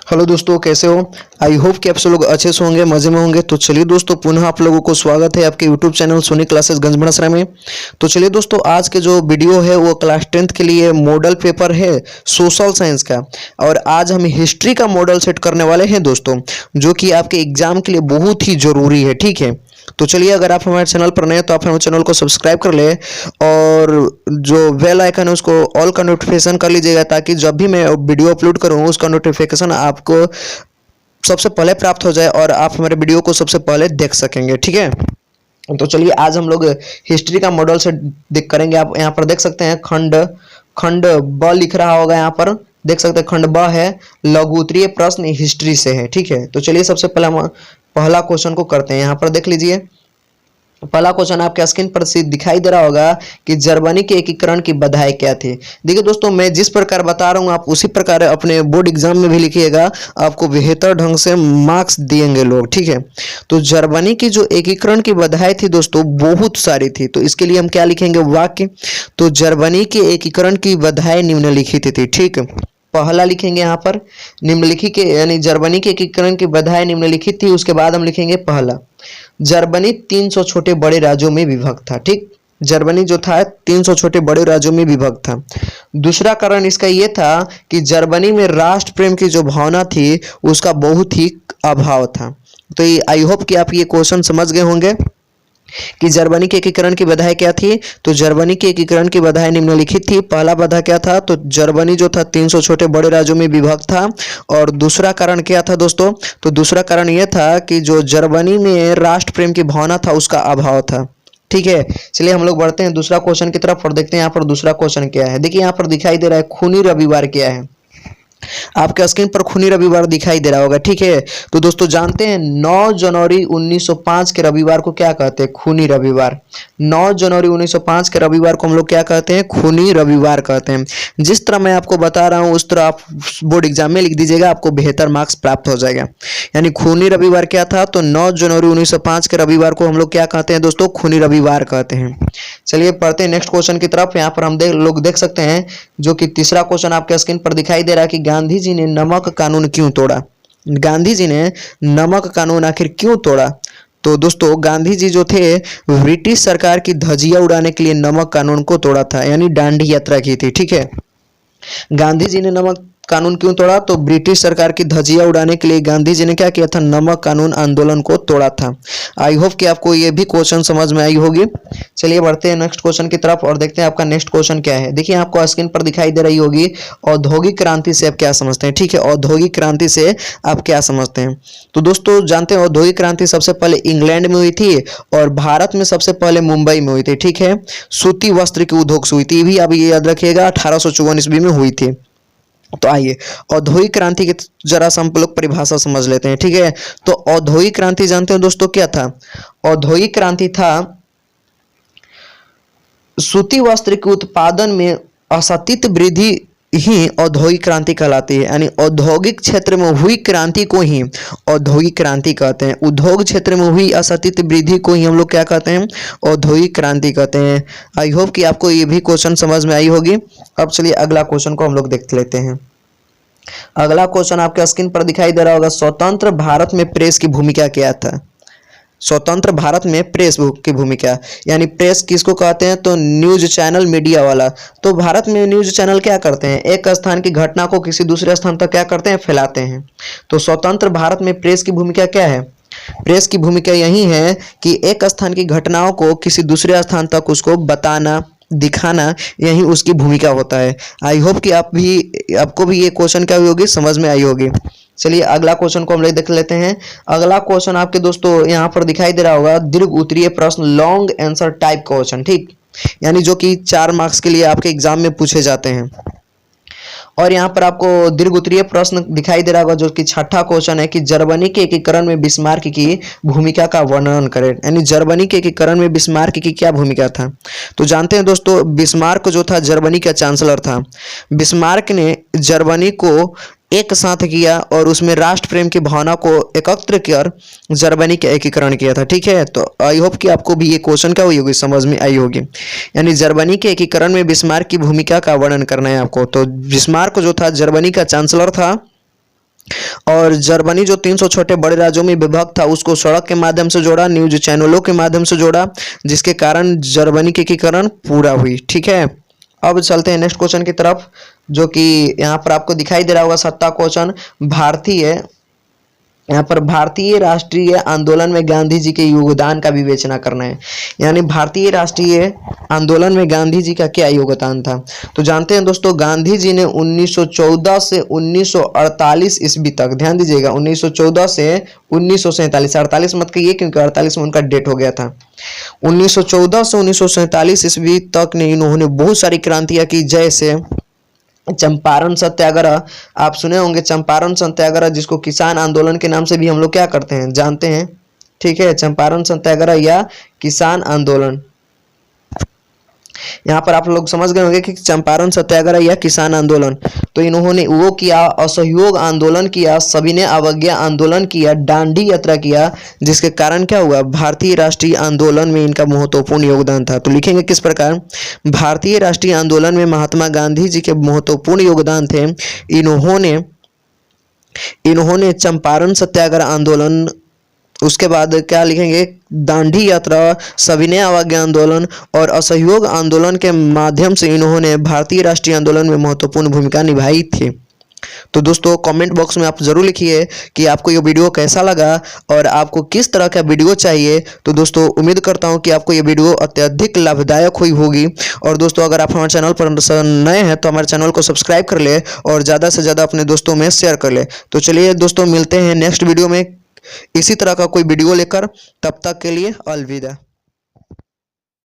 Hello दोस्तों, कैसे हो? आई होप कि आप सब लोग अच्छे से होंगे, मजे में होंगे। तो चलिए दोस्तों, पुनः आप लोगों को स्वागत है आपके यूट्यूब चैनल सोनी क्लासेस गंजबड़सरा में। तो चलिए दोस्तों, आज के जो वीडियो है वो क्लास 10th के लिए मॉडल पेपर है सोशल साइंस का। और आज हम हिस्ट्री का मॉडल सेट करने वाले हैं दोस्तों, जो कि आपके एग्जाम के लिए बहुत ही जरूरी है। ठीक है, तो चलिए, अगर आप हमारे चैनल पर नए हैं तो आप हमारे चैनल को सब्सक्राइब कर ले और जो बेल आइकन है उसको ऑल का नोटिफिकेशन कर लीजिएगा, ताकि जब भी मैं वीडियो अपलोड करूँ उसका नोटिफिकेशन आपको सबसे पहले प्राप्त हो जाए और आप हमारे वीडियो को सबसे पहले देख सकेंगे। ठीक है, तो चलिए आज हम लोग हिस्ट्री का मॉडल से देख करेंगे। आप यहाँ पर देख सकते हैं खंड खंड ब लिख रहा होगा, यहाँ पर देख सकते हैं खंड ब है, लघु उत्तरीय प्रश्न हिस्ट्री से है। ठीक है, तो चलिए सबसे पहले हम पहला क्वेश्चन को करते हैं। यहाँ पर देख लीजिए, पहला क्वेश्चन आपके स्क्रीन पर दिखाई दे रहा होगा कि जर्मनी के एकीकरण की बाधाएं क्या थी। देखिए दोस्तों, मैं जिस प्रकार बता रहा हूँ आप उसी प्रकार अपने बोर्ड एग्जाम में भी लिखिएगा, आपको बेहतर ढंग से मार्क्स दिएंगे लोग। ठीक है, तो जर्मनी की जो एकीकरण की बाधाएं थी दोस्तों बहुत सारी थी। तो इसके लिए हम क्या लिखेंगे? वाक्य। तो जर्मनी के एकीकरण की बाधाएं निम्नलिखित थी। ठीक, पहला लिखेंगे यहाँ पर निम्नलिखित के, यानी जर्मनी के एकीकरण की बाधाएं निम्नलिखित थी। उसके बाद हम लिखेंगे पहला, जर्मनी 300 छोटे बड़े राज्यों में विभक्त था। ठीक, जर्मनी जो था 300 छोटे बड़े राज्यों में विभक्त था। दूसरा कारण इसका यह था कि जर्मनी में राष्ट्र प्रेम की जो भावना थी उसका बहुत ही अभाव था। तो ये आई होप कि आप ये क्वेश्चन समझ गए होंगे कि जर्मनी के एकीकरण की बाधाएं क्या थी। तो जर्मनी के एकीकरण की बाधाएं निम्नलिखित थी। पहला बाधा क्या था? तो जर्मनी जो था 300 छोटे बड़े राज्यों में विभक्त था। और दूसरा कारण क्या था दोस्तों? तो दूसरा कारण यह था कि जो जर्मनी में राष्ट्र प्रेम की भावना था उसका अभाव था। ठीक है, चलिए हम लोग बढ़ते हैं दूसरा क्वेश्चन की तरफ और देखते हैं यहाँ पर दूसरा क्वेश्चन क्या है। देखिए यहाँ पर दिखाई दे रहा है खूनी रविवार क्या है। आपके स्क्रीन पर खूनी रविवार दिखाई दे रहा होगा। ठीक है, तो दोस्तों जानते हैं 9 जनवरी 1905 के रविवार को क्या कहते हैं? खूनी रविवार। 9 जनवरी 1905 के रविवार को हम लोग क्या कहते हैं? खूनी रविवार कहते हैं। जिस तरह मैं आपको बता रहा हूं उस तरह आप बोर्ड एग्जाम में लिख दीजिएगा, आपको बेहतर मार्क्स प्राप्त हो जाएगा। यानी खूनी रविवार क्या था? तो 9 जनवरी 1905 के रविवार को हम लोग क्या कहते हैं दोस्तों? खूनी रविवार कहते हैं। चलिए पढ़ते हैं नेक्स्ट क्वेश्चन की तरफ। यहाँ पर हम लोग देख सकते हैं जो कि तीसरा क्वेश्चन आपके स्क्रीन पर दिखाई दे रहा है कि गांधी जी ने नमक कानून क्यों तोड़ा। गांधी जी ने नमक कानून आखिर क्यों तोड़ा? तो दोस्तों गांधी जी जो थे ब्रिटिश सरकार की धज्जियां उड़ाने के लिए नमक कानून को तोड़ा था, यानी दांडी यात्रा की थी। ठीक है, गांधी जी ने नमक कानून क्यों तोड़ा? तो ब्रिटिश सरकार की धज्जियां उड़ाने के लिए गांधी जी ने क्या किया था? नमक कानून आंदोलन को तोड़ा था। आई होप कि आपको ये भी क्वेश्चन समझ में आई होगी। चलिए बढ़ते हैं नेक्स्ट क्वेश्चन की तरफ और देखते हैं आपका नेक्स्ट क्वेश्चन क्या है। देखिए आपको स्क्रीन पर दिखाई दे रही होगी औद्योगिक क्रांति से आप क्या समझते हैं। ठीक है, औद्योगिक क्रांति से आप क्या समझते हैं? तो दोस्तों जानते हैं औद्योगिक क्रांति सबसे पहले इंग्लैंड में हुई थी और भारत में सबसे पहले मुंबई में हुई थी। ठीक है, सूती वस्त्र की उद्योग से हुई थी, भी आप ये याद रखिएगा 1854 ईस्वी में हुई थी। तो आइए औद्योगिक क्रांति की जरा सा हम लोग परिभाषा समझ लेते हैं। ठीक है, तो औद्योगिक क्रांति जानते हैं दोस्तों क्या था? औद्योगिक क्रांति था सूती वस्त्र के उत्पादन में असतत वृद्धि ही औद्योगिक क्रांति कहलाती है। यानी औद्योगिक क्षेत्र में हुई क्रांति को ही औद्योगिक क्रांति कहते हैं। उद्योग क्षेत्र में हुई असतत वृद्धि को ही हम लोग क्या कहते हैं? औद्योगिक क्रांति कहते हैं। आई होप कि आपको ये भी क्वेश्चन समझ में आई होगी। अब चलिए अगला क्वेश्चन को हम लोग देख लेते हैं। अगला क्वेश्चन आपके स्क्रीन पर दिखाई दे रहा होगा, स्वतंत्र भारत में प्रेस की भूमिका क्या था? स्वतंत्र भारत में प्रेस की भूमिका, यानी प्रेस किसको कहते हैं? तो न्यूज चैनल, मीडिया वाला। तो भारत में न्यूज चैनल क्या करते हैं? एक स्थान की घटना को किसी दूसरे स्थान तक क्या करते हैं? फैलाते हैं। तो स्वतंत्र भारत में प्रेस की भूमिका क्या है? प्रेस की भूमिका यही है कि एक स्थान की घटनाओं को किसी दूसरे स्थान तक उसको बताना, दिखाना, यही उसकी भूमिका होता है। आई होप कि आपको भी ये क्वेश्चन क्या हुई होगी, समझ में आई होगी। चलिए अगला क्वेश्चन को हम लोग देख लेते हैं। अगला क्वेश्चन आपके दोस्तों यहाँ पर दिखाई दे रहा होगा, दीर्घ उत्तरीय प्रश्न, लॉन्ग आंसर टाइप क्वेश्चन। ठीक, यानी जो कि 4 मार्क्स के लिए आपके एग्जाम में पूछे जाते हैं। और यहाँ पर आपको दीर्घ उत्तरीय प्रश्न दिखाई दे रहा होगा जो कि छठा क्वेश्चन है कि जर्मनी के एकीकरण में बिस्मार्क की भूमिका का वर्णन करें। यानी जर्मनी के एकीकरण में बिस्मार्क की क्या भूमिका था? तो जानते हैं दोस्तों बिस्मार्क जो था जर्मनी का चांसलर था। बिस्मार्क ने जर्मनी को एक साथ किया और उसमें राष्ट्र प्रेम की भावना को एकत्र कर जर्मनी का एकीकरण किया था। ठीक है, तो आई होप कि आपको भी ये क्वेश्चन क्या हुई होगी, समझ में आई होगी। यानी जर्मनी के एकीकरण में बिस्मार्क की भूमिका का वर्णन करना है आपको। तो बिस्मार्क जो था जर्मनी का चांसलर था और जर्मनी जो 300 छोटे बड़े राज्यों में विभक्त था उसको सड़क के माध्यम से जोड़ा, न्यूज चैनलों के माध्यम से जोड़ा, जिसके कारण जर्मनी की एकीकरण पूरा हुई। ठीक है, अब चलते हैं नेक्स्ट क्वेश्चन की तरफ, जो कि यहाँ पर आपको दिखाई दे रहा होगा 7वां क्वेश्चन। यहाँ पर भारतीय राष्ट्रीय आंदोलन में गांधी जी के योगदान का विवेचना करना है। यानी भारतीय राष्ट्रीय आंदोलन में गांधी जी का क्या योगदान था। तो जानते हैं दोस्तों, गांधी जी ने 1914 से 1948 ईस्वी तक, ध्यान दीजिएगा 1914 से 1947, 48 मत कहिए क्योंकि 48 में उनका डेट हो गया था। 1914 से 1947 ईस्वी तक ने इन्होंने बहुत सारी क्रांतियां की, जैसे चंपारण सत्याग्रह, आप सुने होंगे चंपारण सत्याग्रह, जिसको किसान आंदोलन के नाम से भी हम लोग क्या करते हैं, जानते हैं। ठीक है, चंपारण सत्याग्रह या किसान आंदोलन, यहाँ पर आप लोग समझ गए होंगे कि चंपारण सत्याग्रह या किसान आंदोलन। तो इन्होंने वो किया, असहयोग आंदोलन किया, सविनय अवज्ञा आंदोलन किया, दांडी यात्रा किया, जिसके कारण क्या हुआ, भारतीय राष्ट्रीय आंदोलन में इनका महत्वपूर्ण योगदान था। तो लिखेंगे किस प्रकार, भारतीय राष्ट्रीय आंदोलन में महात्मा गांधी जी के महत्वपूर्ण योगदान थे। इन्होंने चंपारण सत्याग्रह आंदोलन, उसके बाद क्या लिखेंगे, दांडी यात्रा, सविनय अवज्ञा आंदोलन और असहयोग आंदोलन के माध्यम से इन्होंने भारतीय राष्ट्रीय आंदोलन में महत्वपूर्ण भूमिका निभाई थी। तो दोस्तों कमेंट बॉक्स में आप जरूर लिखिए कि आपको ये वीडियो कैसा लगा और आपको किस तरह का वीडियो चाहिए। तो दोस्तों उम्मीद करता हूँ कि आपको ये वीडियो अत्यधिक लाभदायक हुई होगी। और दोस्तों अगर आप हमारे चैनल पर नए हैं तो हमारे चैनल को सब्सक्राइब कर ले और ज़्यादा से ज़्यादा अपने दोस्तों में शेयर कर ले। तो चलिए दोस्तों, मिलते हैं नेक्स्ट वीडियो में इसी तरह का कोई वीडियो लेकर। तब तक के लिए अलविदा।